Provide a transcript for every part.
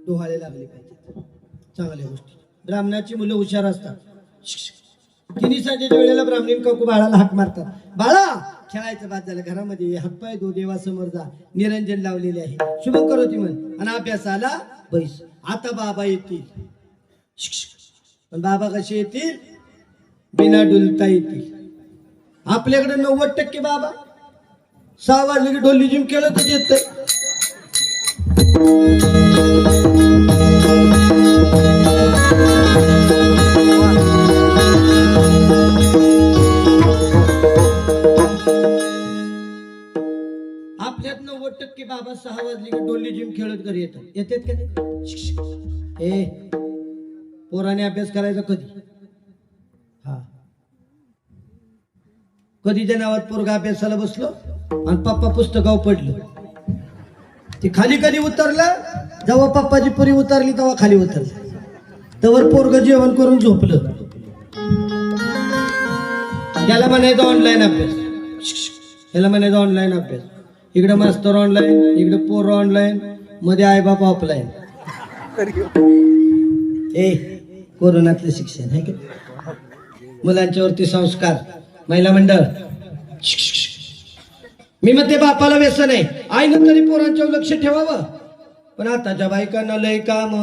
डोहाळे लागले पाहिजे चांगल्या गोष्टी. ब्राह्मणाची मुलं हुशार असतात. तिन्ही सांजेच्या वेळेला ब्राह्मणीन काकू बाळाला हाक मारतात, बाळा खेळायचं बाद झालं, घरामध्ये हातपाय धो, देवासमोर जा, निरंजन लावलेले आहे, शुभ करोती म्हण आणि अभ्यासाला बैस. आता बाबा येतील. पण बाबा कसे येतील? बिना डुलता येतील. आपल्याकडे 90% बाबा 6 वाजले की ढोली जिम खेळतच येत. आपल्यात 90% बाबा 6 वाजले की डोली जिम खेळत घरी येतात. येतात का नाही? ए पोराने अभ्यास करायचा कधी? हा, कधीच्या नावात पोरगा अभ्यासाला बसलो आणि पप्पा पुस्तकावर पडलं. ते खाली कधी उतरलं? जेव्हा पप्पाची पुरी उतरली तेव्हा खाली उतरलं. तवर पोरग जेवण करून झोपलं. त्याला म्हणायचं ऑनलाईन अभ्यास, याला म्हणायचं ऑनलाईन अभ्यास. इकडे मास्तर ऑनलाईन, इकडे पोर ऑनलाईन, मध्ये आई बाप ऑफलाईन. ए कोरोनातलं शिक्षण आहे का? मुलांच्या वरती संस्कार. महिला मंडळ, मी म्हणते बापाला व्यसन आहे, आईनं तरी पोरांच्यावर लक्ष ठेवावं. पण आताच्या बायकांना लय काम.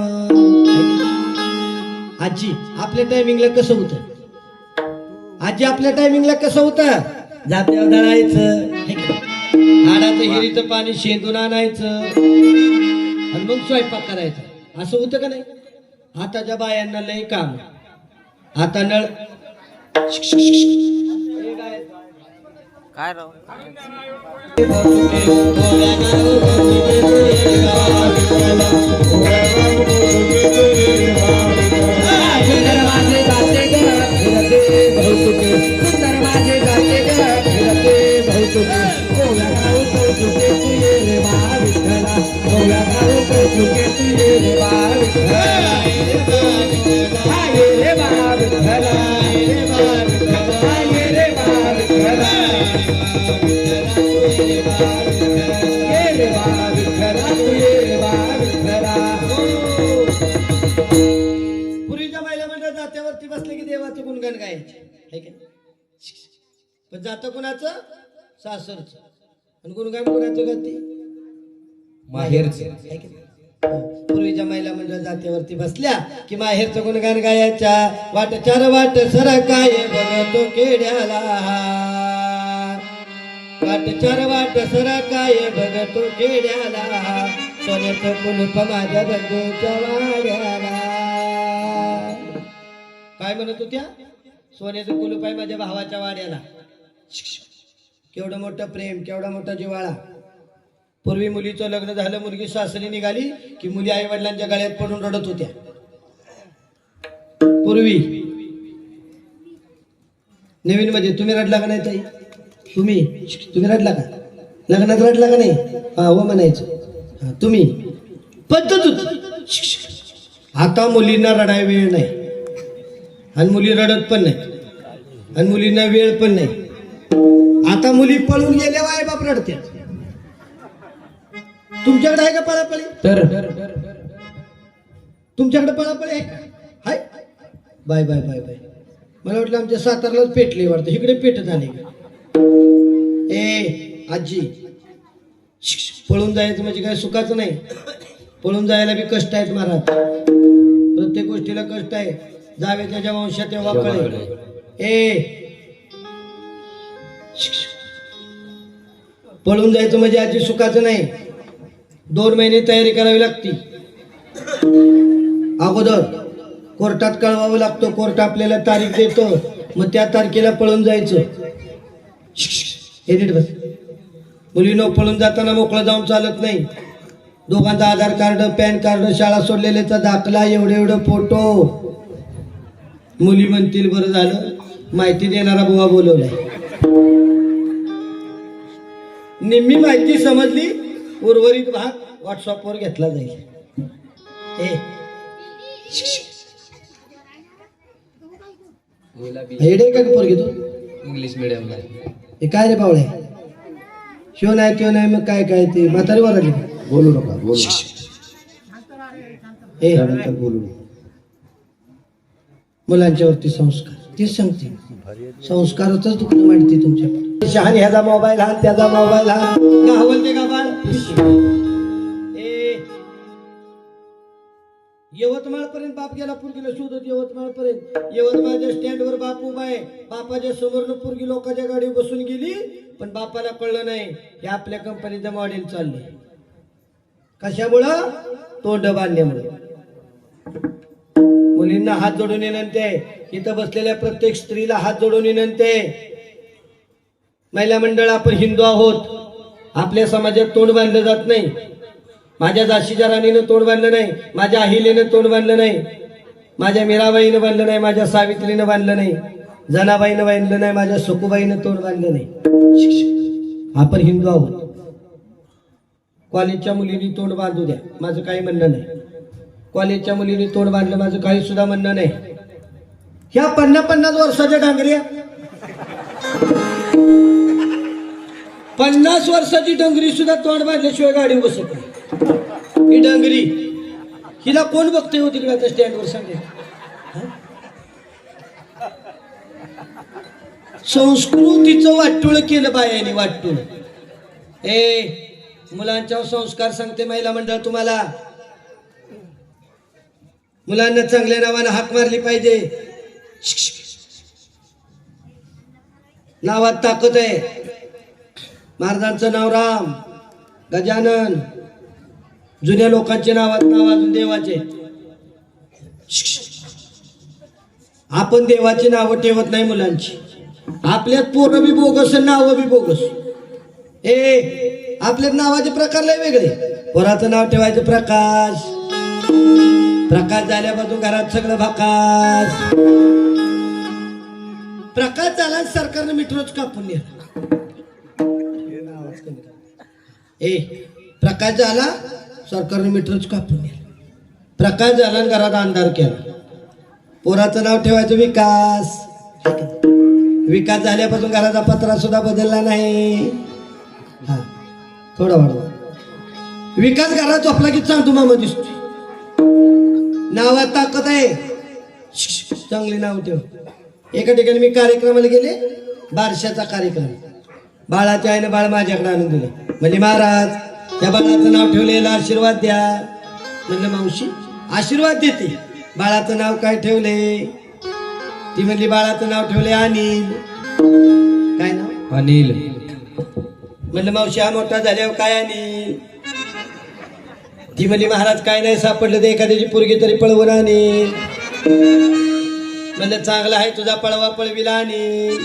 आजी आपल्या टायमिंगला कसं होतं? आजी आपल्या टायमिंगला कसं होतं? जात्यावर दळायचं, हाडाचं हिरीचं पाणी शेंदून आणायचं आणि मग स्वयंपाक करायचा. असं होतं का नाही? आताच्या बायांना लय काम. आता नळ काय राव पूर्वीच्या महिला मंडळ जात्यावरती बसले की देवाचं गुणगान गायचे. पण जातं कुणाचं? सासरचं. आणि गुणगान कुणाचं गाते? माहेरचं. पूर्वीच्या महिला मंडळ जात्यावरती बसल्या की माहेरचं गुणगान गायच्या. वाट चार वाट सरा काय बघतो केड्याला, वाट चार वाट सरा काय बघतो केड्याला, सोन्याचं कुलूप माझ्या बंधूच्या वाड्याला. काय म्हणत होत्या? सोन्याचं कुलूप आहे माझ्या भावाच्या वाड्याला. केवढं मोठं प्रेम, केवढा मोठा जिव्हाळा. पूर्वी मुलीचं लग्न झालं, मुलगी सासरी निघाली की मुली आई वडिलांच्या गळ्यात पडून रडत होत्या. पूर्वी नवीन मध्ये तुम्ही रडला का नाही ताई? तुम्ही रडला का? लग्नात रडला का नाही? हा हो म्हणायचं. हा तुम्ही पद्धत होती. आता मुलींना रडाय वेळ नाही आणि मुली रडत पण नाही आणि मुलींना वेळ पण नाही. आता मुली पळून गेल्या आई बाप रडते. तुमच्याकडे आहे का पळापळी? तर तुमच्याकडे पळापळी आहे का? Hi bye bye bye bye. मला वाटलं आमच्या सातारलाच पेटले वाटतं, इकडे पेटत आले. ए आजी, पळून जायचं म्हणजे काय सुखाचं नाही. पळून जायला बी कष्ट आहेत महाराज. प्रत्येक गोष्टीला कष्ट आहे. जावे त्याच्या वंशात तेव्हा कळे. ए पळून जायचं म्हणजे आजी सुखाचं नाही. 2 महिने तयारी करावी लागती. अगोदर कोर्टात कळवावं लागतं. कोर्ट आपल्याला तारीख देतो, मग त्या तारखेला पळून जायचं. हे नीट बस. मुलीनं पळून जाताना मोकळं जाऊन चालत नाही. दोघांचा आधार कार्ड, पॅन कार्ड, शाळा सोडलेल्याचा दाखला, एवढे फोटो. मुली म्हणतील बरं झालं माहिती देणारा बुवा बोलवलाय. निम्मी माहिती समजली, उर्वरित भाग व्हॉट्सअपवर घेतला जाईल. हेडे का पोरगी तू इंग्लिश मीडियमला हे काय रे बावळे, शिव नाही त्यो नाही, मग काय काय ते म्हातारी वराली. बोलू नका बोलू बोलू मुलांच्या वरती संस्कार, तेच सांगते संस्कारातच दुखणं मांडते तुमच्या. शहाणी ह्याचा मोबाईल हा, त्याचा मोबाईल हा, गावलते का बाळ. यवतमाळ पर्यंत बाप गेला पोरगीला शोधत. यवतमाळ पर्यंत, यवतमाळच्या स्टँडवर बाप उभा आहे. बापाच्या समोरनं पोरगी लोकांच्या गाडीवर बसून गेली, पण बापाला कळलं नाही हे आपल्या कंपनीचं मॉडेल चाललंय. कशामुळं? तोंड बांधल्यामुळे. मुलींना हात जोडून विनंती आहे, इथं बसलेल्या प्रत्येक स्त्रीला हात जोडून विनंती आहे. महिला मंडळ, आपण हिंदू आहोत, आपल्या समाजात तोंड बांधलं जात नाही. माझ्या झाशीच्या राणीनं तोंड बांधलं नाही, माझ्या अहिलेनं तोंड बांधलं नाही, माझ्या मीराबाईनं बांधलं नाही, माझ्या सावित्रीनं बांधलं नाही, जनाबाईनं बांधलं नाही, माझ्या सुखूबाईनं तोंड बांधलं नाही. आपण हिंदू आहोत. कॉलेजच्या मुलींनी तोंड बांधू द्या, माझं काही म्हणणं नाही. कॉलेजच्या मुलींनी तोंड बांधलं, माझं काही सुद्धा म्हणणं नाही. ह्या 50-50 वर्षाच्या डांगऱ्या, 50 वर्षाची डंगरी सुद्धा तोंड बांधल्याशिवाय गाडी बसत नाही. ही डंगरी, हिला कोण बघतोय हो तिकडे आता स्टँडवर सांगे. संस्कृतीचं वाटोळ केलं बायाने, वाटोळ. मुलांच्या संस्कार सांगते महिला मंडळ तुम्हाला. मुलांना चांगल्या नावानं हाक मारली पाहिजे. नावात ताकद आहे. महाराजांचं नाव राम, गजानन, जुन्या लोकांचे नाव अजून देवाचे. आपण देवाची नावं ठेवत नाही मुलांची. आपल्यात पोरं बी बोगस, नावं बी बोगस. आपल्यात नावाचे प्रकार लय वेगळे. पोराचं नाव ठेवायचं प्रकाश. प्रकाश झाल्यापासून घरात सगळं भाकाश. प्रकाश झाला सरकारनं मिठरोच कापून नेला. प्रकाश झाला सरकारने मीटरच कापून नेला. प्रकाश झाला घरात अंधार केला. पोराचं नाव ठेवायचं विकास. विकास झाल्यापासून घराचा पत्रा सुद्धा बदलला नाही. हा थोडा वाढवा. विकास घरात झोपला की सांगतो मामा दिसतो. नावात ताकद आहे. चांगली नाव ठेव. एका ठिकाणी मी कार्यक्रमाला गेले, बारशाचा कार्यक्रम. बाळाच्या आईने बाळ माझ्याकडे आणून दिलं. म्हणजे महाराज त्या बाळाचं नाव ठेवलेलं आशीर्वाद द्या. म्हणलं मावशी आशीर्वाद देते. बाळाचं नाव काय ठेवले? ती म्हणली बाळाचं नाव ठेवले अनिल. काय नाव? अनिल. म्हणलं मावशी हा मोठा झाल्यावर काय अनिल? ती म्हणली महाराज काय नाही सापडलं तर एखाद्याची पोरगी तरी पळवून अनिल. म्हणलं चांगला आहे तुझा पळवा पळविला अनिल.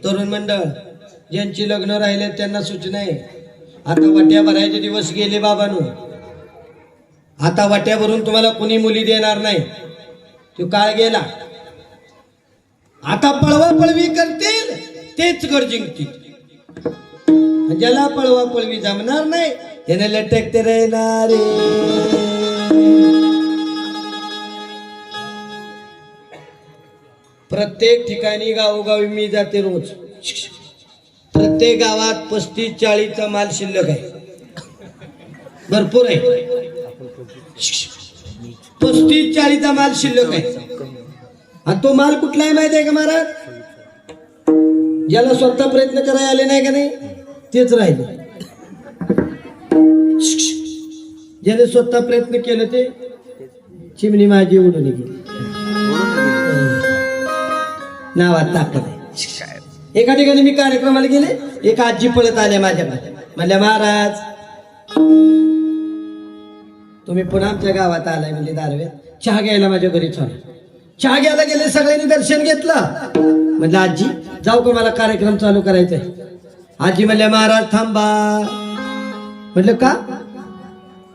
तरुण मंडळ, ज्यांची लग्न राहिले त्यांना सूचना आहे. आता वाट्या भरायचे दिवस गेले बाबांनो. आता वाट्या भरून तुम्हाला कुणी मुली देणार नाही. तो काळ गेला. आता पळवा पळवी करतील तेच घर जिंकतील. ज्याला पळवा पळवी जमणार नाही त्याने लटकते राहणारे. प्रत्येक ठिकाणी गावोगावी मी जाते रोज. प्रत्येक गावात 35-40चा माल शिल्लक आहे. भरपूर आहे. 35-40चा माल शिल्लक आहे. आणि तो माल कुठला आहे माहिती आहे का महाराज? ज्याला स्वतः प्रयत्न करायला आले नाही का नाही तेच राहिले. ज्याने स्वतः प्रयत्न केलं ते चिमणी माझी उडून गेली. नावात ताकद आहे. एका ठिकाणी मी कार्यक्रमाला गेले, एक आजी पळत आल्या माझ्याकडे. म्हणल्या महाराज तुम्ही पुन्हा आमच्या गावात आलाय. म्हणजे दारव्यात चहा घ्यायला माझ्या घरी चालू. चहा घ्यायला गेले, सगळ्यांनी दर्शन घेतलं. म्हणलं आजी जाऊ का, मला कार्यक्रम चालू करायचा आहे. आजी म्हणल्या महाराज थांबा. म्हटलं का?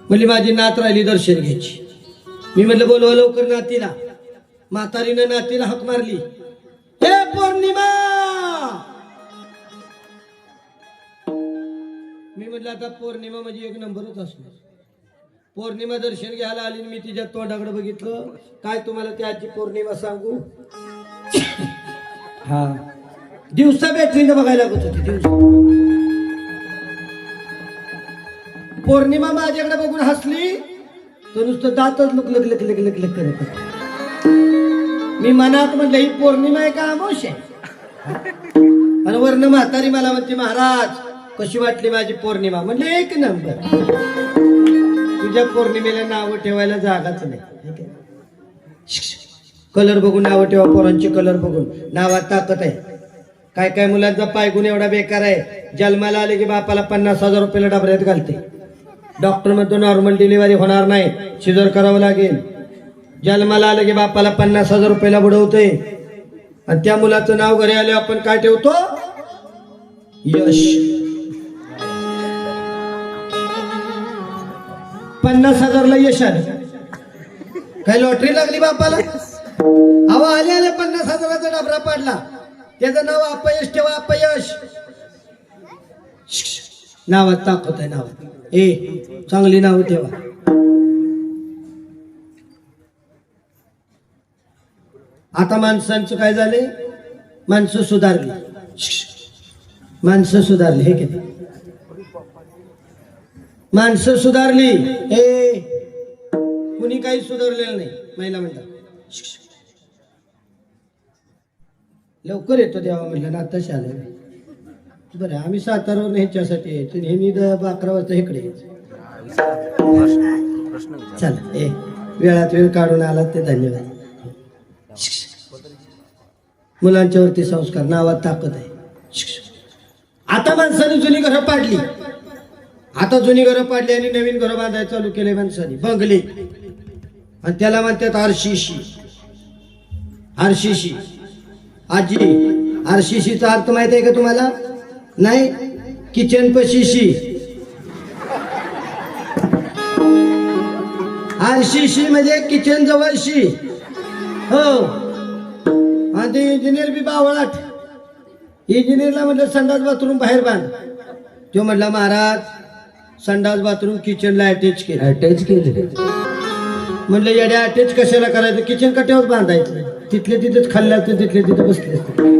म्हणली माझी नात राहिली दर्शन घ्यायची. मी म्हटलं बोलवा लवकर नातीला. म्हातारीनं नातीला हाक मारली, हे पौर्णिमा. मी म्हटलं आता पौर्णिमा म्हणजे एक नंबरच असणार. पौर्णिमा दर्शन घ्यायला आली. मी तिच्या तोंडाकडे बघितलं. काय तुम्हाला त्या आजची पौर्णिमा सांगू? हा, दिवसा बॅटरीनं बघायला लागत होती. दिवसा पौर्णिमा माझ्याकडे बघून हसली तर नुसतं दातच लुक लक लक लक लक लक करत होती. मी मनात म्हटलं ही पौर्णिमा आहे का अमावश आहे? आणि वर्ण म्हातारी मला म्हणते, महाराज कशी वाटली माझी पौर्णिमा? म्हणजे एक नंबर. तुझ्या पौर्णिमेला नावं ठेवायला जागाच नाही. कलर बघून नावं ठेवा. पोरांची कलर बघून नावात ताकद आहे. काय काय मुलांचा पायगुण एवढा बेकार आहे, जन्माला आले की बापाला 50,000 रुपयाला डबऱ्यात घालते. डॉक्टर म्हणतो नॉर्मल डिलिव्हरी होणार नाही, सिझर करावं लागेल. जन्माला आलं की बापाला 50,000 रुपयाला बुडवतोय. आणि त्या मुलाचं नाव घरी आले आपण काय ठेवतो? यश. 50,000ला यश आलं. काय लॉटरी लागली बापाला? अहो आले आले 50,000चा डबरा पाडला. त्याचं नाव अपयश ठेवा. अपयश. नावात ताकद आहे. नावात चांगली नाव ठेवा. आता माणसांचं काय झाले? माणसं सुधारली. माणसं सुधारली. हे किती माणसं सुधारली. कुणी काही सुधारलेलं नाही. महिला म्हणतात लवकर येतो देवा. म्हणलं ना आताच आलं. बरं आम्ही सातारावर ह्याच्यासाठी यायचो. नेहमी 11 वाजता इकडे यायचं. चला वेळात वेळ काढून आला ते धन्यवाद. मुलांच्या वरती संस्कार. नावात ताकद आहे. आता माणसाने जुनी घरं पाडली. आता जुनी घरं पाडली आणि नवीन घरं बांधायला चालू केले माणसाने. बंगले. आणि त्याला म्हणतात आरसीसी. आरसीसी. आजी आरसीसीचा अर्थ माहित आहे का तुम्हाला? नाही. किचन पशीशी. आरसीसी म्हणजे किचन जवळशी. हो. आणि ते इंजिनियर बी बावळाट. इंजिनियरला म्हटलं संडास बाथरूम बाहेर बांध. तो म्हटला महाराज संडास बाथरूम किचनला अटॅच केलं. अटॅच केलं. म्हटलं येड्या अटॅच कशाला करायचं? किचन कट्यावर बांधायचं. तिथले तिथेच खाल्लं असतं, तिथले तिथे बसले असते.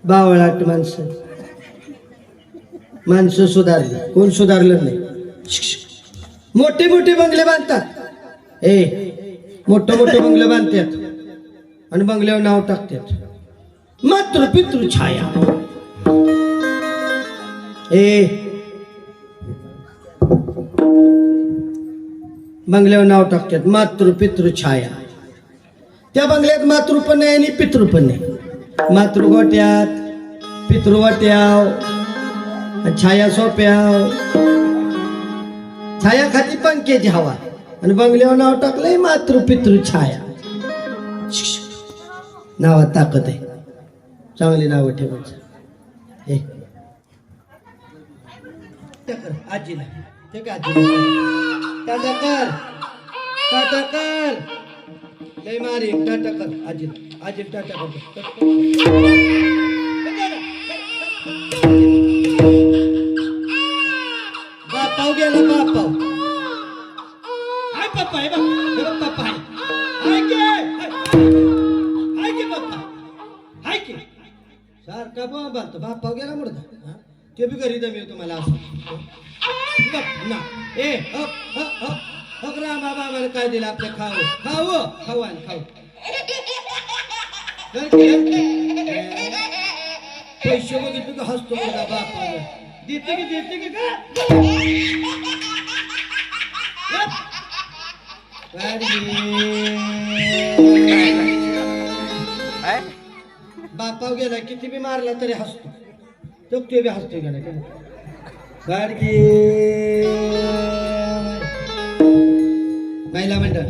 बावळाट माणसं. माणसं सुधारली. कोण सुधारलं नाही? मोठे मोठे बंगले बांधतात. मोठे मोठे बंगले बांधतात आणि बंगल्यावर नाव टाकतात मातृ पितृ छाया. बंगल्यावर नाव टाकतात मातृ पितृ छाया. त्या बंगल्यात मातृ पण नाही आणि पितृ पण नाही. मातृ गोट्यात, पितृ वाट्याव, छाया सोप्याव. छाया खाती पंख्याची हवा आणि बंगल्यावर नाव टाकलंय मातृ पितृ छाया. नावात ताकद आहे. चांगली नावं ठेवायचं. आजीला ते का टाटा कर. टाटा कर. लय मारी. टाटा कर आजीला. आजी टाटा कर. बापाव गेला. बापाव हाय पप्पा. आहे बघ पप्पा आहे. हाय के पप्पा. हाय के सारखा बांधतो. बापाव गेला मुडदा. ते बी घरी जमी तुम्हाला असं ना. रामा बाबाला काय दिलं आपल्या? खाऊ आणि खाऊ. पैसे बघितलं का हसतो बघा बापाला. देते की का? बापाव गेला किती बी मारला तरी हसतो. तो ते बी हसतो. गेला गाडगी महिला मंडळ.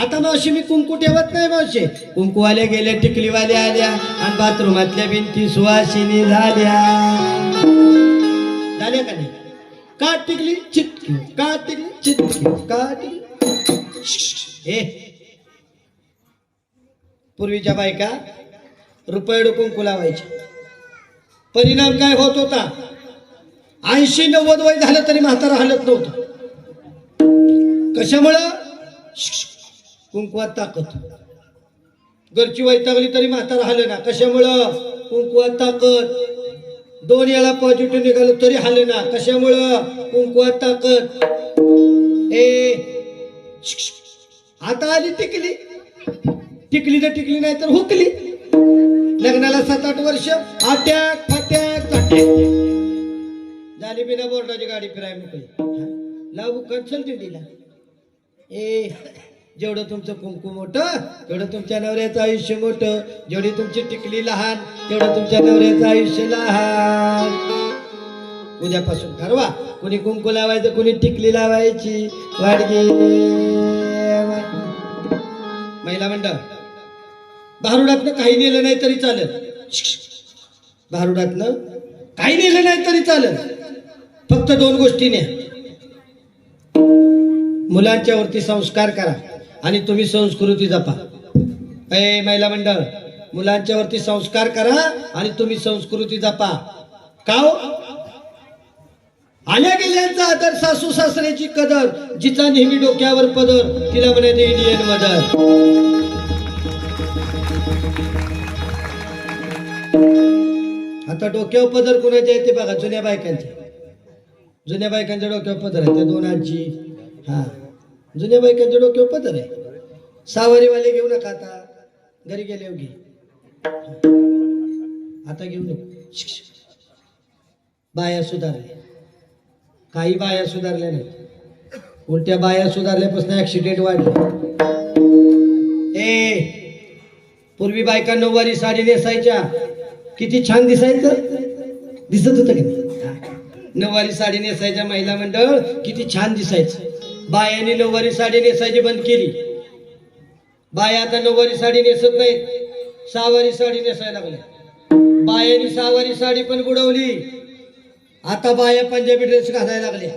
आता मावशी मी कुंकू ठेवत नाही. मावशी कुंकूवाले गेले, टिकलीवाले आल्या आणि बाथरूमातल्या भिंती सुवासिनी झाल्या. काट टिकली चिटकी काट टिकली चिटकी काट टिकली. ए पूर्वीच्या बायका रुपये कुंकू लावायचे. परिणाम काय होत होता? 80-90 वय झालं तरी म्हातारा हलत नव्हतं. कशामुळं? कुंकवात ताकद. घरची वैतागली तरी म्हातारा हले ना. कशामुळं? कुंकवात ताकद. 2 वेळा पॉझिटिव्ह निघालं तरी हले ना. कशामुळं? कुंकवात ताकद. ए आता आली टिकली. टिकली तर टिकली नाही तर हुकली. लग्नाला 7-8 वर्ष अटॅक अटॅक अटॅक झाली. बिना बोर्डाची गाडी फिराय मोकळी. लावू कन्सल दिंडीला. ए जेवढं तुमचं कुंकू मोठं तेवढं तुमच्या नवऱ्याचं आयुष्य मोठं. जेवढी तुमची टिकली लहान तेवढं तुमच्या नवऱ्याचं आयुष्य लहान. उद्यापासून ठरवा कुणी कुंकू लावायचं कुणी टिकली लावायची. वाडगी महिला मंडळ. भारुडातनं काही नेलं नाही तरी चालेल. भारुडातनं काही नेलं नाही तरी चालेल. फक्त 2 गोष्टी न्या. मुलांच्या वरती संस्कार करा आणि तुम्ही संस्कृती जपा. ए महिला मंडळ, मुलांच्या वरती संस्कार करा आणि तुम्ही संस्कृती जपा. का हो? आल्या गेल्यांचा आदर, सासू सासऱ्याची कदर, जिचा नेहमी डोक्यावर पदर, तिला म्हणायचे इंडियन मदर. आता डोक्यावर पदर कोणाचे आहे ते बघा. जुन्या बायकांचे. जुन्या बायकांच्या डोक्यावर पदर आहे. त्या 2 आजी. हा जुन्या बायकांच्या डोक्यावर पदर आहे. सावरीवाले घेऊ नका. आता घरी गेले घे. आता घेऊ नको. बाया सुधारल्या. काही बाया सुधारल्या नाही. उलट्या बाया सुधारल्यापासून ऍक्सिडेंट वाढले. ए पूर्वी बायका 9वारी साडी नेसायच्या. किती छान दिसायचं. दिसत होतं की नाही? 9वारी साडी नेसायच्या महिला मंडळ. किती छान दिसायचं. बायांनी 9वारी साडी नेसायची बंद केली. बाया आता 9वारी साडी नेसत नाही. 6वारी साडी नेसायला लागल्या. बायांनी 6वारी साडी पण बुडवली. आता बाया पंजाबी ड्रेस घालायला लागल्या.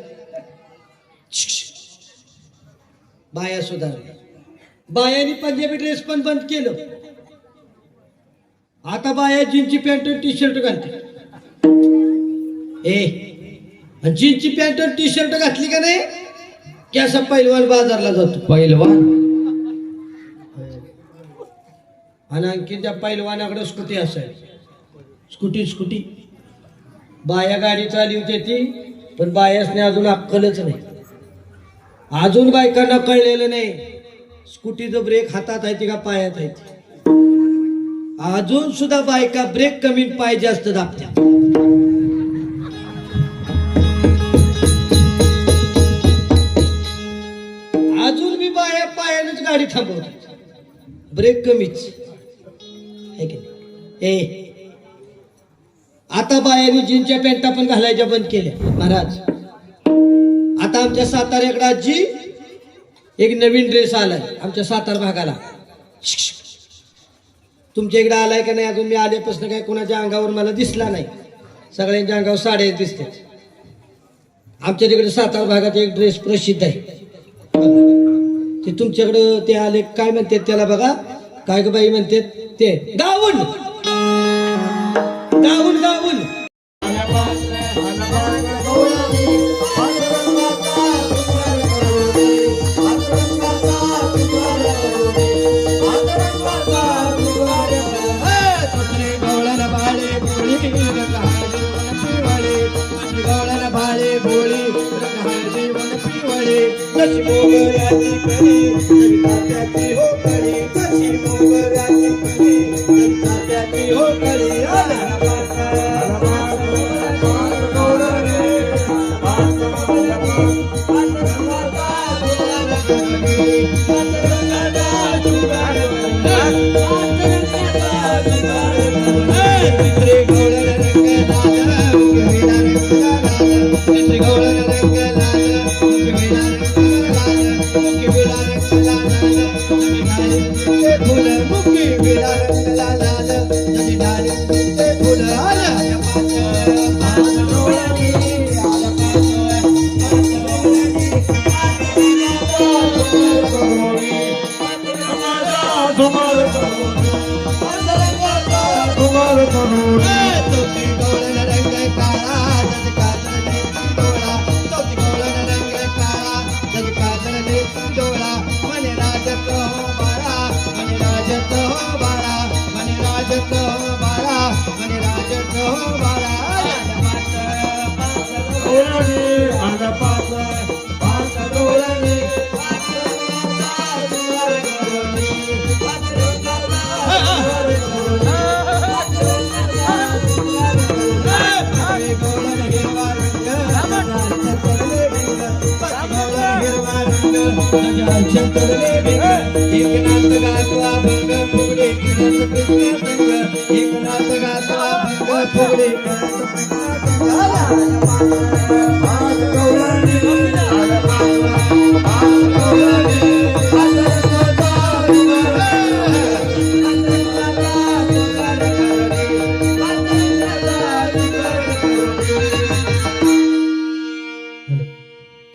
बाया सुधारल्या. बायांनी पंजाबी ड्रेस पण बंद केलं. आता बाया जीन्सची पॅन्ट टी शर्ट घालते. ए जीन्सची पॅन्ट टी शर्ट घातली का नाही की असा पैलवान बाजारला जातो. पैलवान. आणि आणखी त्या पैलवानाकडे स्कूटी असाय. Scooty scooty. बाया गाडी चालवते ती. पण बायासने अजून अक्कलच नाही. अजून बायकांना कळलेलं नाही स्कूटीचं ब्रेक हातात आहे का पायात आहे. अजून सुद्धा बायका ब्रेक कमी पाय जास्त दाबत्या. अजून मी बाया पायानेच गाडी थांबवतात. ब्रेक कमीच आहे की नाही? ए आता बायाने जीनच्या पॅन्टा पण घालायच्या बंद केल्या महाराज. आता आमच्या साताऱ्याकडे आजी एक नवीन ड्रेस आलाय आमच्या सातारा भागाला. तुमच्या इकडे आलाय का नाही अजून? मी आल्यापासून काय कोणाच्या अंगावर मला दिसला नाही. सगळ्यांच्या अंगावर साड्या दिसते. आमच्या तिकडे सातारा भागात एक ड्रेस प्रसिद्ध आहे. ते तुमच्याकडं ते आले काय म्हणतात त्याला बघा. काय ग बाई म्हणतात ते गाऊन. गाऊन गाऊन. गजाच्या तरले बेग एकनाथ गातो अभंग फुगडे केलास कृष्ण संग एकनाथ गातो अभंग फुगडे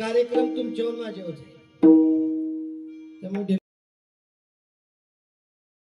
कार्यक्रम तुमच्यावर माझ्यावर त्यामुळे